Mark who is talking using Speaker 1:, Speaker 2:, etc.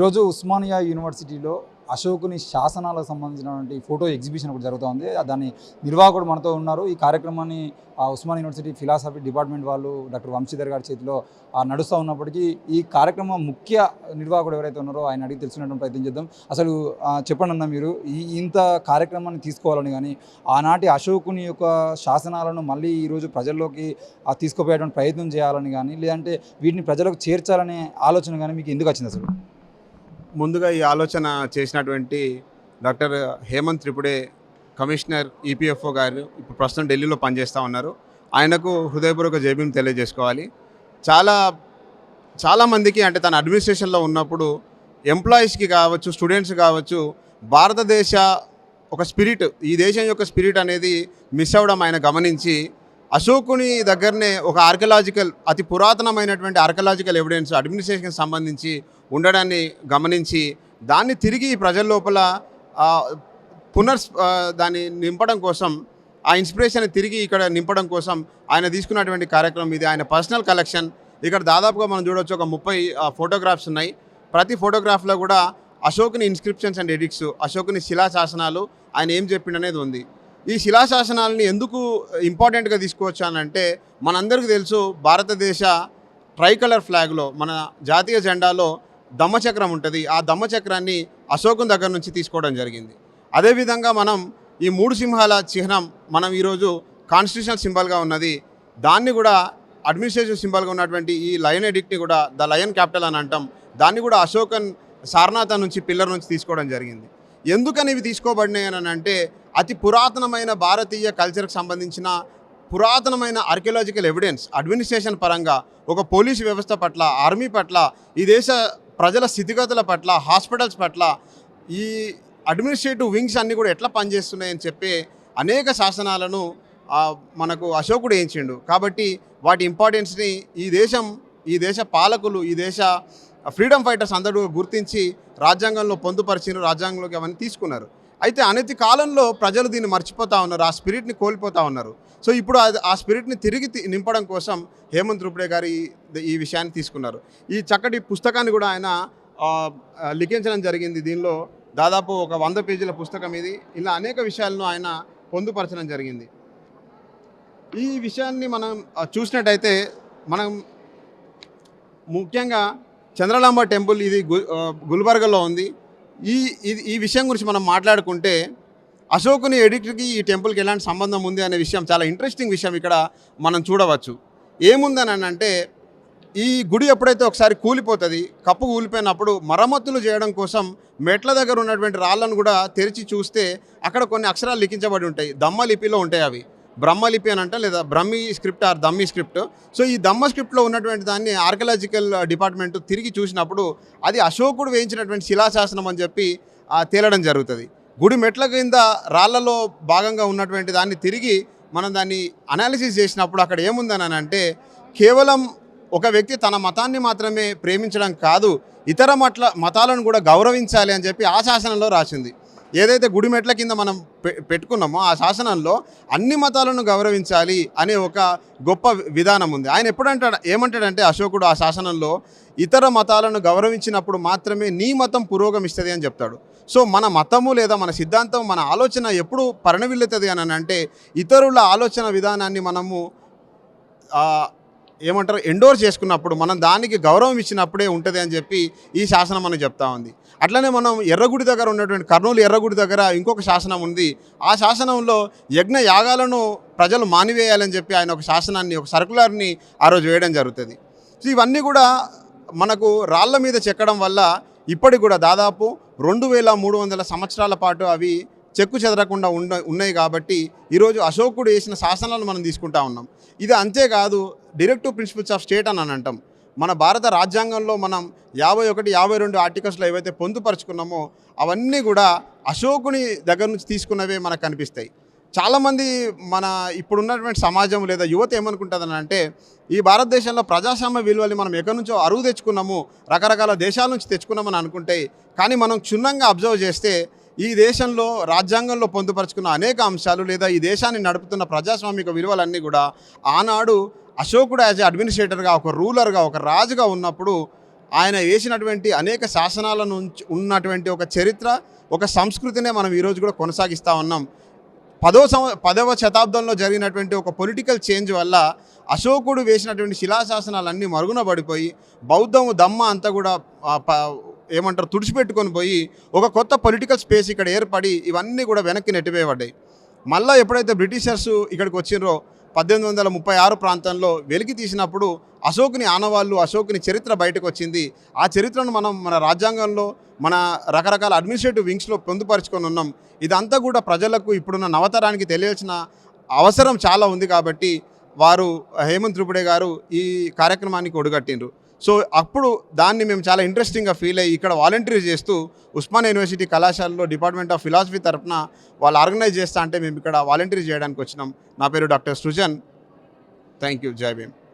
Speaker 1: ఈరోజు ఉస్మానియా యూనివర్సిటీలో అశోకుని శాసనాలకు సంబంధించినటువంటి ఫోటో ఎగ్జిబిషన్ ఒకటి జరుగుతుంది. దాని నిర్వాహకుడు మనతో ఉన్నారు. ఈ కార్యక్రమాన్ని ఉస్మానియా యూనివర్సిటీ ఫిలాసఫీ డిపార్ట్మెంట్ వాళ్ళు డాక్టర్ వంశీధర్ గారి చేతిలో నడుస్తూ ఉన్నప్పటికీ ఈ కార్యక్రమం ముఖ్య నిర్వాహకుడు ఎవరైతే ఉన్నారో ఆయన అడిగి తెలుసుకునేటువంటి ప్రయత్నం చేద్దాం. అసలు చెప్పండి అన్న, మీరు ఇంత కార్యక్రమాన్ని తీసుకోవాలని కానీ ఆనాటి అశోకుని యొక్క శాసనాలను మళ్ళీ ఈరోజు ప్రజల్లోకి తీసుకుపోయేటువంటి ప్రయత్నం చేయాలని కానీ, లేదంటే వీటిని ప్రజలకు చేర్చాలనే ఆలోచన కానీ మీకు ఎందుకు వచ్చింది అసలు?
Speaker 2: ముందుగా ఈ ఆలోచన చేసినటువంటి డాక్టర్ హేమంత్ త్రిపుడే కమిషనర్ ఈపీఎఫ్ఓ గారు ఇప్పుడు ప్రస్తుతం ఢిల్లీలో పనిచేస్తూ ఉన్నారు. ఆయనకు హృదయపూర్వక జైబీం తెలియజేసుకోవాలి. చాలామందికి అంటే తన అడ్మినిస్ట్రేషన్లో ఉన్నప్పుడు ఎంప్లాయీస్కి కావచ్చు, స్టూడెంట్స్ కావచ్చు, భారతదేశ ఒక స్పిరిట్, ఈ దేశం యొక్క స్పిరిట్ అనేది మిస్ అవ్వడం ఆయన గమనించి అశోకుని దగ్గరనే ఒక అతి పురాతనమైనటువంటి ఆర్కియలాజికల్ ఎవిడెన్స్ అడ్మినిస్ట్రేషన్కి సంబంధించి ఉండడాన్ని గమనించి దాన్ని తిరిగి ప్రజల లోపల దాన్ని నింపడం కోసం, ఆ ఇన్స్పిరేషన్ తిరిగి ఇక్కడ నింపడం కోసం ఆయన తీసుకున్నటువంటి కార్యక్రమం ఇది. ఆయన పర్సనల్ కలెక్షన్ ఇక్కడ దాదాపుగా మనం చూడవచ్చు, ఒక 30 ఫోటోగ్రాఫ్స్ ఉన్నాయి. ప్రతి ఫోటోగ్రాఫ్లో కూడా అశోకుని ఇన్స్క్రిప్షన్స్ అండ్ ఎడిక్ట్స్, అశోకుని శిలాశాసనాలు, ఆయన ఏం చెప్పిండనేది ఉంది. ఈ శిలాశాసనాలని ఎందుకు ఇంపార్టెంట్గా తీసుకోవచ్చు అని అంటే, మనందరికీ తెలుసు భారతదేశ ట్రైకలర్ ఫ్లాగ్లో, మన జాతీయ జెండాలో దమ్మచక్రం ఉంటుంది. ఆ దమ్మచక్రాన్ని అశోకుని దగ్గర నుంచి తీసుకోవడం జరిగింది. అదేవిధంగా మనం ఈ 3 సింహాల చిహ్నం మనం ఈరోజు కాన్స్టిట్యూషనల్ సింబల్గా ఉన్నది, దాన్ని కూడా అడ్మినిస్ట్రేటివ్ సింబల్గా ఉన్నటువంటి ఈ లయన్ ఎడిక్ట్ని కూడా ద లయన్ క్యాపిటల్ అని అంటాం, దాన్ని కూడా అశోకన్ సారనాథ నుంచి పిల్లర్ నుంచి తీసుకోవడం జరిగింది. ఎందుకని ఇవి తీసుకోబడినాయి అని అంటే, అతి పురాతనమైన భారతీయ కల్చర్కి సంబంధించిన పురాతనమైన ఆర్కియలాజికల్ ఎవిడెన్స్ అడ్మినిస్ట్రేషన్ పరంగా, ఒక పోలీసు వ్యవస్థ పట్ల, ఆర్మీ పట్ల, ఈ దేశ ప్రజల స్థితిగతుల పట్ల, హాస్పిటల్స్ పట్ల, ఈ అడ్మినిస్ట్రేటివ్ వింగ్స్ అన్నీ కూడా ఎట్లా పనిచేస్తున్నాయని చెప్పే అనేక శాసనాలను మనకు అశోకుడు వేయించిండు. కాబట్టి వాటి ఇంపార్టెన్స్ని ఈ దేశ పాలకులు, ఈ దేశ ఫ్రీడమ్ ఫైటర్స్ అందరూ గుర్తించి రాజ్యాంగంలో పొందుపరిచిన, రాజ్యాంగంలోకి అవన్నీ తీసుకున్నారు. అయితే అనతి కాలంలో ప్రజలు దీన్ని మర్చిపోతూ ఉన్నారు, ఆ స్పిరిట్ని కోల్పోతూ ఉన్నారు. సో ఇప్పుడు ఆ స్పిరిట్ని తిరిగి నింపడం కోసం హేమంత్ త్రిపుడే గారు ఈ విషయాన్ని తీసుకున్నారు. ఈ చక్కటి పుస్తకాన్ని కూడా ఆయన లిఖించడం జరిగింది. దీనిలో దాదాపు ఒక 100 పేజీల పుస్తకం ఇది. ఇలా అనేక విషయాలను ఆయన పొందుపరచడం జరిగింది. ఈ విషయాన్ని మనం చూసినట్టయితే, మనం ముఖ్యంగా చంద్రలాంబ టెంపుల్ ఇది గుల్బర్గాలో ఉంది. ఈ విషయం గురించి మనం మాట్లాడుకుంటే, అశోకుని ఎడిక్ట్కి ఈ టెంపుల్కి ఎలాంటి సంబంధం ఉంది అనే విషయం చాలా ఇంట్రెస్టింగ్ విషయం ఇక్కడ మనం చూడవచ్చు. ఏముందని అంటే, ఈ గుడి ఎప్పుడైతే ఒకసారి కూలిపోతుంది, కప్పు కూలిపోయినప్పుడు మరమ్మతులు చేయడం కోసం మెట్ల దగ్గర ఉన్నటువంటి రాళ్ళను కూడా తెరిచి చూస్తే అక్కడ కొన్ని అక్షరాలు లిఖించబడి ఉంటాయి. దమ్మ లిపిలో ఉంటాయి అవి. బ్రహ్మలిపి అని అంటే, లేదా Brahmi script or Dhammi script. So ఈ దమ్మ స్క్రిప్ట్లో ఉన్నటువంటి దాన్ని ఆర్కియలాజికల్ డిపార్ట్మెంట్ తిరిగి చూసినప్పుడు అది అశోకుడు వేయించినటువంటి శిలాశాసనం అని చెప్పి తేలడం జరుగుతుంది. గుడి మెట్ల కింద రాళ్లలో భాగంగా ఉన్నటువంటి దాన్ని తిరిగి మనం దాన్ని అనాలిసిస్ చేసినప్పుడు అక్కడ ఏముందని అంటే, కేవలం ఒక వ్యక్తి తన మతాన్ని మాత్రమే ప్రేమించడం కాదు, ఇతర మతాలను కూడా గౌరవించాలి అని చెప్పి ఆ శాసనంలో రాసింది. ఏదైతే గుడి మెట్ల కింద మనం పెట్టుకున్నామో ఆ శాసనంలో అన్ని మతాలను గౌరవించాలి అనే ఒక గొప్ప విధానం ఉంది. ఆయన ఏమంటాడంటే అశోకుడు ఆ శాసనంలో, ఇతర మతాలను గౌరవించినప్పుడు మాత్రమే నీ మతం పురోగమిస్తుంది అని చెప్తాడు. సో మన మతము లేదా మన సిద్ధాంతం, మన ఆలోచన ఎప్పుడు పరిణవిల్లుతుంది అని అంటే, ఇతరుల ఆలోచన విధానాన్ని మనము ఎండోర్స్ చేసుకున్నప్పుడు, మనం దానికి గౌరవం ఇచ్చినప్పుడే ఉంటుంది అని చెప్పి ఈ శాసనం మనకు చెప్తా ఉంది. అట్లనే మనం ఎర్రగుడి దగ్గర ఉన్నటువంటి కర్నూలు ఎర్రగుడి దగ్గర ఇంకొక శాసనం ఉంది. ఆ శాసనంలో యజ్ఞ యాగాలను ప్రజలు మానివేయాలని చెప్పి ఆయన ఒక శాసనాన్ని, ఒక సర్కులర్ని ఆ రోజు వేయడం జరుగుతుంది. సో ఇవన్నీ కూడా మనకు రాళ్ల మీద చెక్కడం వల్ల ఇప్పటికి కూడా దాదాపు 2300 సంవత్సరాల పాటు అవి చెక్కు చెదరకుండా ఉన్నాయి. కాబట్టి ఈరోజు అశోకుడు వేసిన శాసనాలను మనం తీసుకుంటా ఉన్నాం. ఇది అంతేకాదు, డైరెక్టివ్ ప్రిన్సిపల్స్ ఆఫ్ స్టేట్ అని అంటాం. మన భారత రాజ్యాంగంలో మనం 51, 52 ఆర్టికల్స్లో ఏవైతే పొందుపరుచుకున్నామో అవన్నీ కూడా అశోకుని దగ్గర నుంచి తీసుకున్నవే మనకు కనిపిస్తాయి. చాలామంది మన ఇప్పుడున్నటువంటి సమాజం లేదా యువత ఏమనుకుంటుందని అంటే, ఈ భారతదేశంలో ప్రజాస్వామ్య విలువల్ని మనం ఎక్కడి నుంచో అరువు తెచ్చుకున్నాము, రకరకాల దేశాల నుంచి తెచ్చుకున్నామని అనుకుంటే, కానీ మనం క్షుణ్ణంగా అబ్జర్వ్ చేస్తే ఈ దేశంలో రాజ్యాంగంలో పొందుపరుచుకున్న అనేక అంశాలు లేదా ఈ దేశాన్ని నడుపుతున్న ప్రజాస్వామిక విలువలన్నీ కూడా ఆనాడు అశోకుడు యాజ్ అడ్మినిస్ట్రేటర్గా, ఒక రూలర్గా, ఒక రాజుగా ఉన్నప్పుడు ఆయన వేసినటువంటి అనేక శాసనాల నుంచి ఉన్నటువంటి ఒక చరిత్ర, ఒక సంస్కృతినే మనం ఈరోజు కూడా కొనసాగిస్తూ ఉన్నాం. 10వ శతాబ్దంలో జరిగినటువంటి ఒక పొలిటికల్ చేంజ్ వల్ల అశోకుడు వేసినటువంటి శిలాశాసనాలన్నీ మరుగున పడిపోయి బౌద్ధం దమ్మ అంతా కూడా ఏమంటారు తుడిచిపెట్టుకొని పోయి ఒక కొత్త పొలిటికల్ స్పేస్ ఇక్కడ ఏర్పడి ఇవన్నీ కూడా వెనక్కి నెట్టివేయబడ్డాయి. మళ్ళీ ఎప్పుడైతే బ్రిటిషర్స్ ఇక్కడికి వచ్చిండ్రో 1836 ప్రాంతంలో వెలికి తీసినప్పుడు అశోకుని ఆనవాళ్ళు, అశోకుని చరిత్ర బయటకు వచ్చింది. ఆ చరిత్రను మనం మన రాజ్యాంగంలో, మన రకరకాల అడ్మినిస్ట్రేటివ్ వింగ్స్లో పొందుపరుచుకొని ఉన్నాం. ఇదంతా కూడా ప్రజలకు ఇప్పుడున్న నవతరానికి తెలియాల్సిన అవసరం చాలా ఉంది. కాబట్టి వారు హేమంత్ త్రిపుడే గారు ఈ కార్యక్రమానికి ఒడిగట్టిండ్రు. సో అప్పుడు దాన్ని మేము చాలా ఇంట్రెస్టింగ్గా ఫీల్ అయ్యి ఇక్కడ వాలంటీర్ చేస్తూ ఉస్మానియా యూనివర్సిటీ కళాశాలలో డిపార్ట్మెంట్ ఆఫ్ ఫిలాసఫీ తరఫున వాళ్ళు ఆర్గనైజ్ చేస్తా అంటే మేము ఇక్కడ వాలంటీర్ చేయడానికి వచ్చినాం. నా పేరు డాక్టర్ సృజన్. Thank you. జై భీమ్.